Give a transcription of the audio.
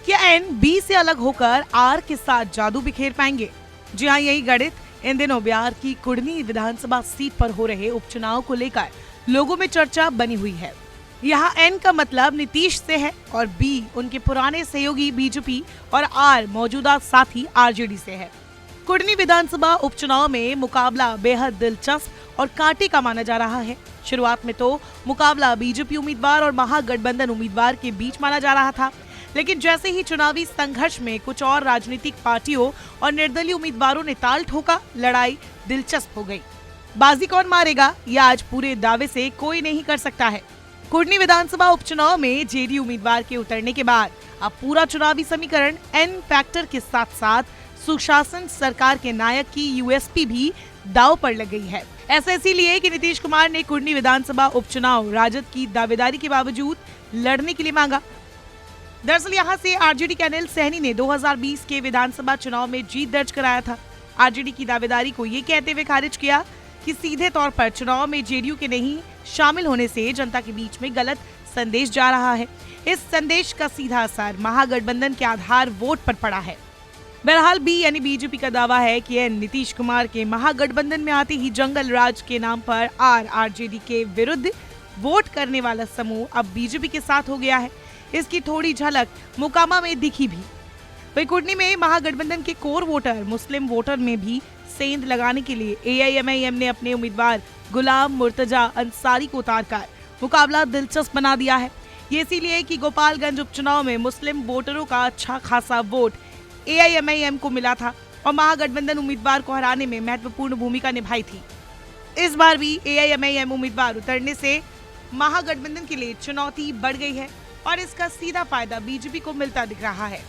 क्या N B से अलग होकर आर के साथ जादू बिखेर पाएंगे? जी हाँ, यही गणित इन दिनों बिहार की कुढ़नी विधानसभा सीट पर हो रहे उपचुनाव को लेकर लोगों में चर्चा बनी हुई है। यहाँ एन का मतलब नीतीश से है और बी उनके पुराने सहयोगी बीजेपी और आर मौजूदा साथी आरजेडी से है। कुढ़नी विधानसभा उपचुनाव में मुकाबला बेहद दिलचस्प और कांटे का माना जा रहा है। शुरुआत में तो मुकाबला बीजेपी उम्मीदवार और महागठबंधन उम्मीदवार के बीच माना जा रहा था, लेकिन जैसे ही चुनावी संघर्ष में कुछ और राजनीतिक पार्टियों और निर्दलीय उम्मीदवारों ने ताल ठोका, लड़ाई दिलचस्प हो गई। बाजी कौन मारेगा, यह आज पूरे दावे से कोई नहीं कर सकता है। कुढ़नी विधानसभा उपचुनाव में जेडीयू उम्मीदवार के उतरने के बाद अब पूरा चुनावी समीकरण एन फैक्टर के साथ साथ सुशासन सरकार के नायक की यूएसपी भी दांव पर लग गई है। ऐसा इसीलिए कि नीतीश कुमार ने कुढ़नी विधानसभा उपचुनाव राजद की दावेदारी के बावजूद लड़ने के लिए मांगा। दरअसल यहां से आरजेडी के अनिल सहनी ने 2020 के विधानसभा चुनाव में जीत दर्ज कराया था। आरजेडी की दावेदारी को ये कहते हुए खारिज किया कि सीधे तौर पर चुनाव में जेडीयू के नहीं शामिल होने से जनता के बीच में गलत संदेश जा रहा है। इस संदेश का सीधा असर महागठबंधन के आधार वोट पर पड़ा है। बहरहाल बी यानी बीजेपी का दावा है कि यह नीतीश कुमार के महागठबंधन में आते ही जंगल राज के नाम पर आरजेडी के विरुद्ध वोट करने वाला समूह अब बीजेपी के साथ हो गया है। इसकी थोड़ी झलक मोकामा में दिखी भी। वहीं कुढ़नी में महागठबंधन के कोर वोटर मुस्लिम वोटर में भी सेंध लगाने के लिए एआईएमआईएम ने अपने उम्मीदवार गुलाम मुर्तजा अंसारी को उतारकर मुकाबला दिलचस्प बना दिया है। ये इसीलिए कि गोपालगंज उपचुनाव में मुस्लिम वोटरों का अच्छा खासा वोट एआईएमआईएम को मिला था और महागठबंधन उम्मीदवार को हराने में महत्वपूर्ण भूमिका निभाई थी। इस बार भी एआईएमआईएम उम्मीदवार उतरने से महागठबंधन के लिए चुनौती बढ़ गई है और इसका सीधा फायदा बीजेपी को मिलता दिख रहा है।